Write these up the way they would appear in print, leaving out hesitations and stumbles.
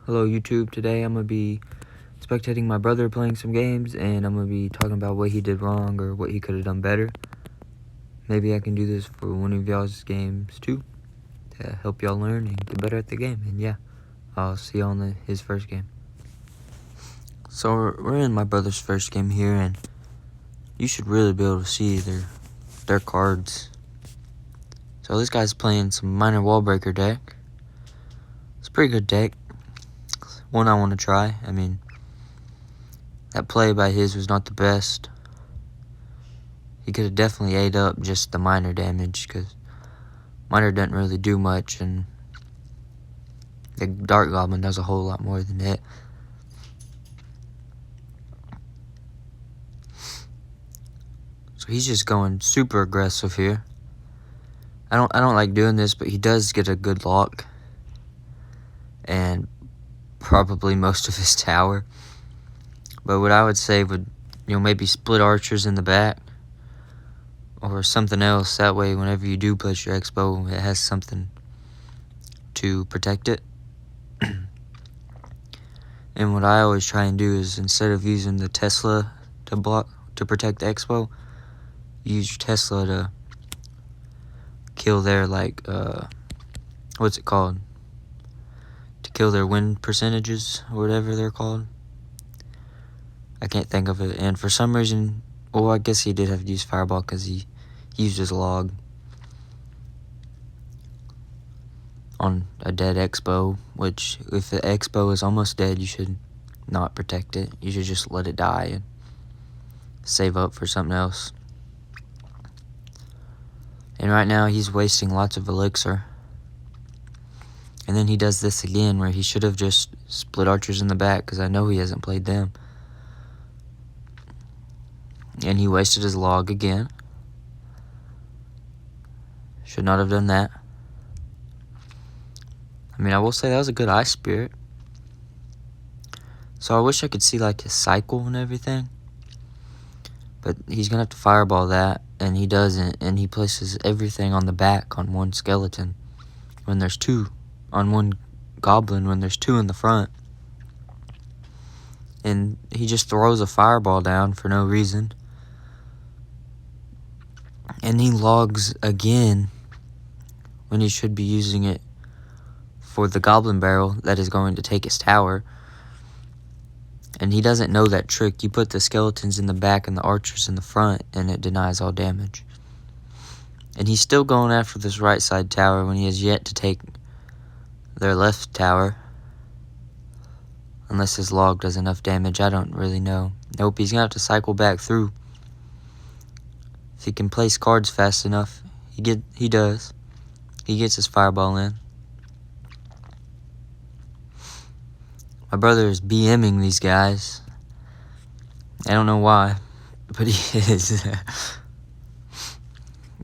Hello YouTube, today I'm going to be spectating my brother playing some games, and I'm going to be talking about what he did wrong or what he could have done better. Maybe I can do this for one of y'all's games too, to help y'all learn and get better at the game. And yeah, I'll see y'all on his first game. So we're in my brother's first game here, and you should really be able to see their cards. So this guy's playing some minor wall breaker deck. It's a pretty good deck. One I want to try. I mean, that play by his was not the best. He could have definitely ate up just the minor damage, because minor doesn't really do much, and the Dark Goblin does a whole lot more than it. So he's just going super aggressive here. I don't like doing this, but he does get a good lock, and probably most of his tower. But what I would say would, maybe split archers in the back or something else. That way, whenever you do place your expo, it has something to protect it. And what I always try and do is, instead of using the Tesla to protect the expo, use your Tesla to kill their what's it called? To kill their win percentages or whatever they're called. I can't think of it. And for some reason, well, I guess he did have to use Fireball because he used his log on a dead expo, which if the expo is almost dead, you should not protect it. You should just let it die and save up for something else. And right now he's wasting lots of elixir. And then he does this again where he should have just split archers in the back, because I know he hasn't played them. And he wasted his log again. Should not have done that. I mean, I will say that was a good Ice Spirit. So I wish I could see his cycle and everything. But he's going to have to fireball that, and he doesn't. And he places everything on the back on one skeleton when there's two. On one goblin when there's two in the front. And he just throws a fireball down for no reason. And he logs again when he should be using it for the goblin barrel that is going to take his tower. And he doesn't know that trick. You put the skeletons in the back and the archers in the front, and it denies all damage. And he's still going after this right side tower when he has yet to take their left tower. Unless his log does enough damage, I don't really know. Nope, he's going to have to cycle back through. If he can place cards fast enough, he does. He gets his fireball in. My brother is BMing these guys. I don't know why, but he is.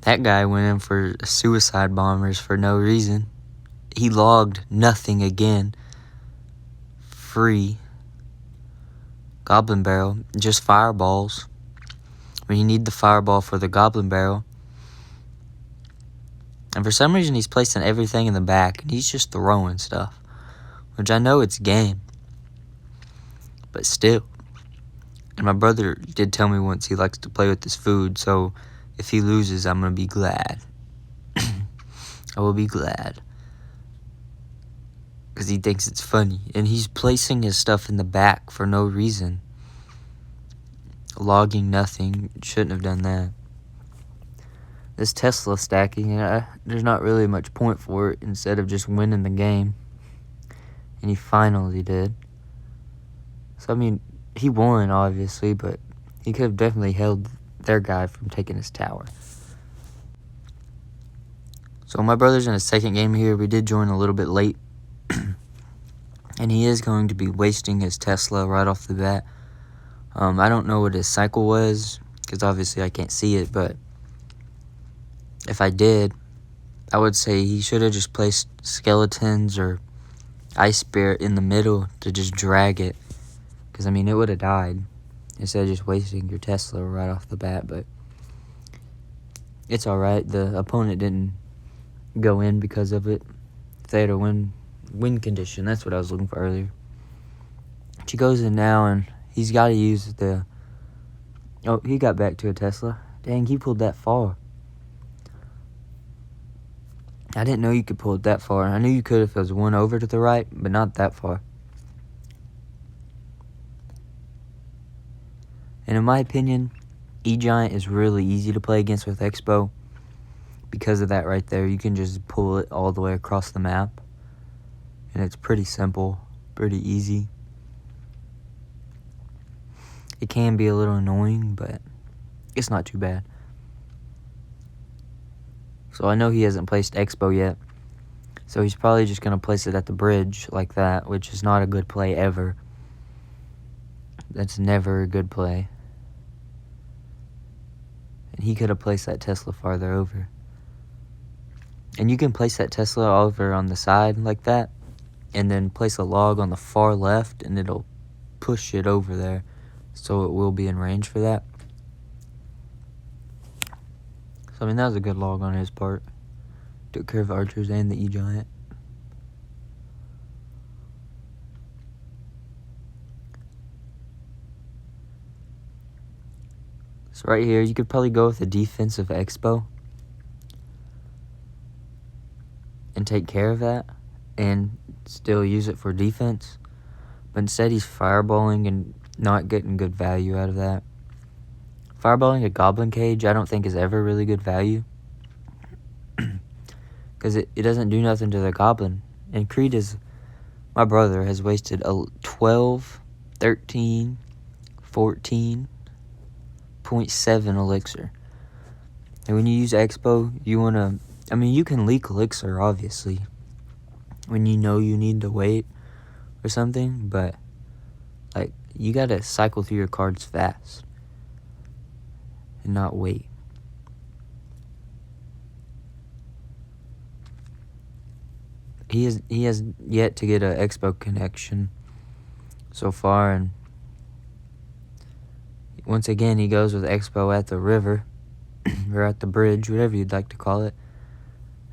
That guy went in for suicide bombers for no reason. He logged nothing again. Free. Goblin barrel. Just fireballs. When you need the fireball for the goblin barrel. And for some reason he's placing everything in the back, and he's just throwing stuff. Which I know it's game. But still. And my brother did tell me once he likes to play with his food, so if he loses, I'm going to be glad. I will be glad. Because he thinks it's funny. And he's placing his stuff in the back for no reason. Logging nothing. Shouldn't have done that. This Tesla stacking, there's not really much point for it instead of just winning the game. And he finally did. So, I mean, he won, obviously, but he could have definitely held their guy from taking his tower. So my brother's in his second game here. We did join a little bit late. And he is going to be wasting his Tesla right off the bat. I don't know what his cycle was, because obviously I can't see it, but if I did, I would say he should have just placed skeletons or Ice Spirit in the middle to just drag it. Because, I mean, it would have died instead of just wasting your Tesla right off the bat, but it's alright. The opponent didn't go in because of it. If they had to win win condition. That's what I was looking for earlier. She goes in now, and he's got to use the... Oh, he got back to a Tesla. Dang, he pulled that far. I didn't know you could pull it that far. I knew you could if it was one over to the right, but not that far. And in my opinion, E-Giant is really easy to play against with Expo. Because of that right there, you can just pull it all the way across the map. And it's pretty simple, pretty easy. It can be a little annoying, but it's not too bad. So I know he hasn't placed Expo yet. So he's probably just going to place it at the bridge like that, which is not a good play ever. That's never a good play. And he could have placed that Tesla farther over. And you can place that Tesla over on the side like that, and then place a log on the far left, and it'll push it over there, so it will be in range for that. So, I mean, that was a good log on his part. Took care of archers and the E-Giant. So right here, you could probably go with a defensive Expo and take care of that and still use it for defense. But instead, he's fireballing and not getting good value out of that. Fireballing a goblin cage, I don't think is ever really good value. Because it doesn't do nothing to the goblin. And Creed is... My brother has wasted 12, 13, 14.7 elixir. And when you use Expo, you want to... I mean, you can leak elixir, obviously, when you know you need to wait or something. But, like, you got to cycle through your cards fast and not wait. He has yet to get an Expo connection so far, and once again he goes with Expo at the river or at the bridge, whatever you'd like to call it,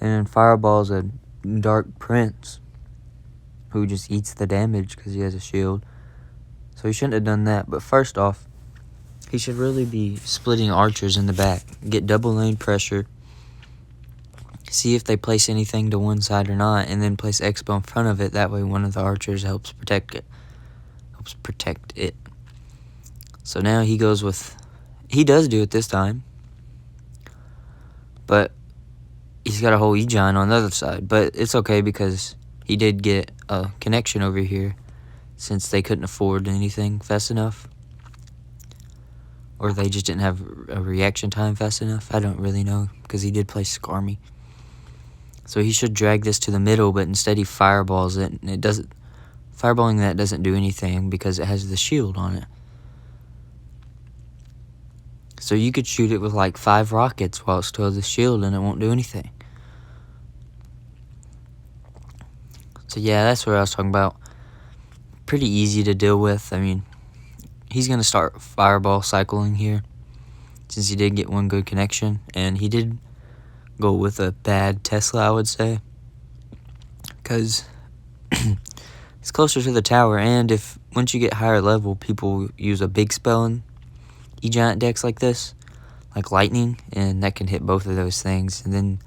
and then fireballs a Dark Prince who just eats the damage because he has a shield. So he shouldn't have done that. But first off, he should really be splitting archers in the back, get double lane pressure, see if they place anything to one side or not, and then place Expo in front of it. That way one of the archers helps protect it. So now he goes with... He does do it this time. But he's got a whole E-Giant on the other side. But it's okay because he did get a connection over here since they couldn't afford anything fast enough. Or they just didn't have a reaction time fast enough. I don't really know because he did play Skarmy. So he should drag this to the middle, but instead he fireballs it, and it doesn't... Fireballing that doesn't do anything because it has the shield on it. So you could shoot it with like 5 rockets while it still has the shield, and it won't do anything. So yeah, that's what I was talking about. Pretty easy to deal with. I mean, he's going to start fireball cycling here, since he did get one good connection, and he did go with a bad Tesla, I would say, because it's closer to the tower, and if once you get higher level, people use a big spell in E-Giant decks like this, like lightning, and that can hit both of those things, and then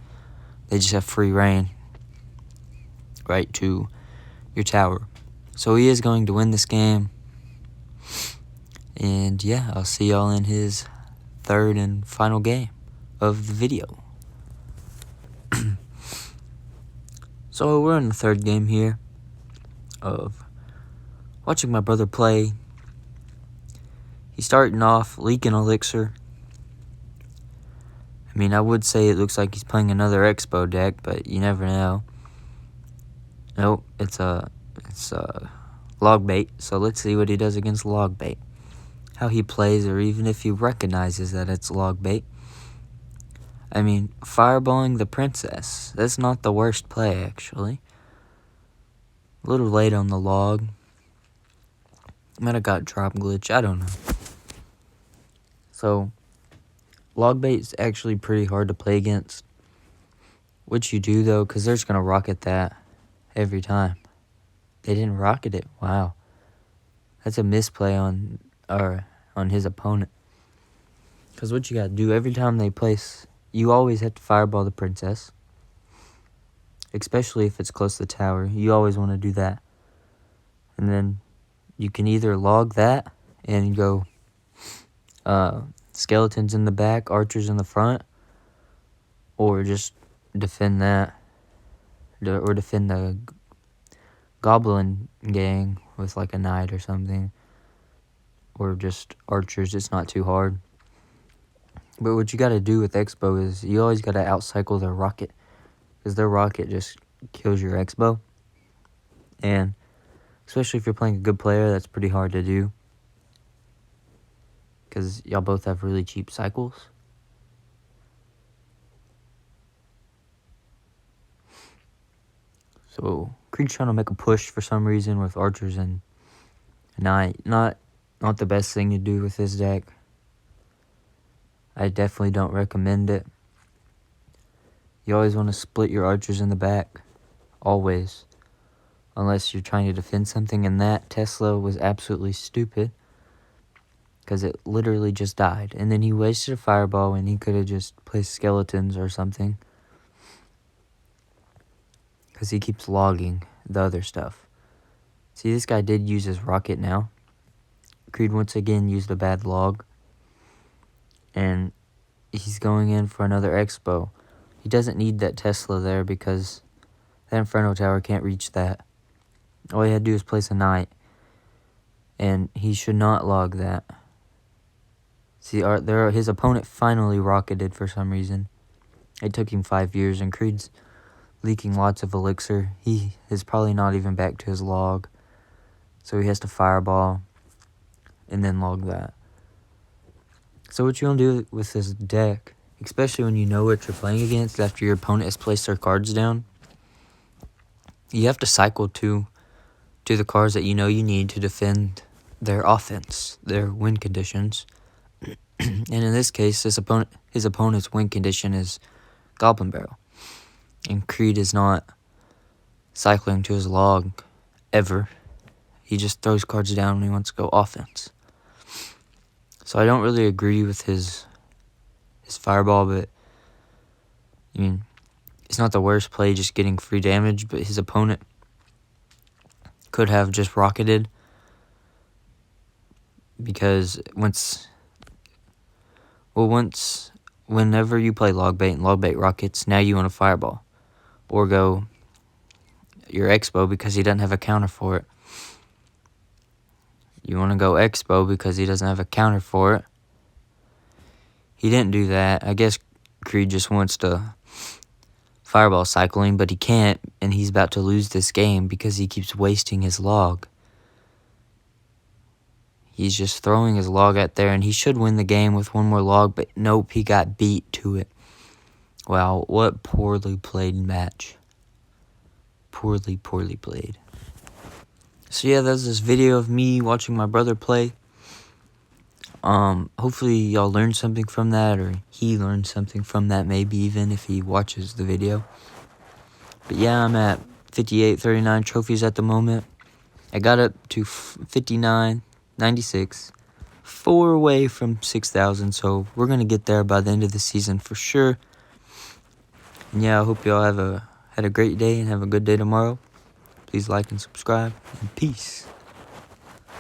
they just have free reign right to your tower. So he is going to win this game, and yeah, I'll see y'all in his third and final game of the video. So we're in the third game here of watching my brother play. He's starting off leaking elixir. I mean, I would say it looks like he's playing another Expo deck, but you never know. Nope, it's a log bait. So let's see what he does against log bait. How he plays, or even if he recognizes that it's log bait. I mean, fireballing the princess. That's not the worst play, actually. A little late on the log. Might have got drop glitch. I don't know. So, log bait is actually pretty hard to play against. Which you do, though, because they're just going to rocket that every time. They didn't rocket it. Wow. That's a misplay on his opponent. Because what you got to do every time they place, you always have to fireball the princess. Especially if it's close to the tower. You always want to do that. And then you can either log that and go skeletons in the back, archers in the front, or just defend that. Or defend the goblin gang with like a knight or something. Or just archers. It's not too hard. But what you got to do with Expo is you always got to outcycle their rocket. Because their rocket just kills your Expo. And especially if you're playing a good player, that's pretty hard to do. Because y'all both have really cheap cycles. So Creed's trying to make a push for some reason with archers and knight. Not the best thing to do with this deck. I definitely don't recommend it. You always want to split your archers in the back. Always. Unless you're trying to defend something. And that Tesla was absolutely stupid. Because it literally just died. And then he wasted a fireball when he could have just placed skeletons or something. Because he keeps logging the other stuff. See, this guy did use his rocket now. Creed once again used a bad log. And he's going in for another Expo. He doesn't need that Tesla there because that Inferno Tower can't reach that. All he had to do is place a knight. And he should not log that. See, his opponent finally rocketed for some reason. It took him 5 years, and Creed's leaking lots of elixir. He is probably not even back to his log. So he has to fireball and then log that. So what you want to do with this deck, especially when you know what you're playing against after your opponent has placed their cards down, you have to cycle to the cards that you know you need to defend their offense, their win conditions. And in this case, his opponent's win condition is Goblin Barrel. And Creed is not cycling to his log ever. He just throws cards down when he wants to go offense. So I don't really agree with his fireball, but I mean, it's not the worst play just getting free damage, but his opponent could have just rocketed because whenever you play log bait and log bait rockets, now you want a fireball or go your Expo because he doesn't have a counter for it. You want to go Expo because he doesn't have a counter for it. He didn't do that. I guess Creed just wants to fireball cycling, but he can't, and he's about to lose this game because he keeps wasting his log. He's just throwing his log out there, and he should win the game with one more log, but nope, he got beat to it. Wow, what poorly played match. Poorly played. So yeah, that's this video of me watching my brother play. Hopefully y'all learned something from that, or he learned something from that, maybe even if he watches the video. But yeah, I'm at 5839 trophies at the moment. I got up to 5996, 4 away from 6,000, so we're gonna get there by the end of the season for sure. And yeah, I hope y'all had a great day and have a good day tomorrow. Please like and subscribe, and peace.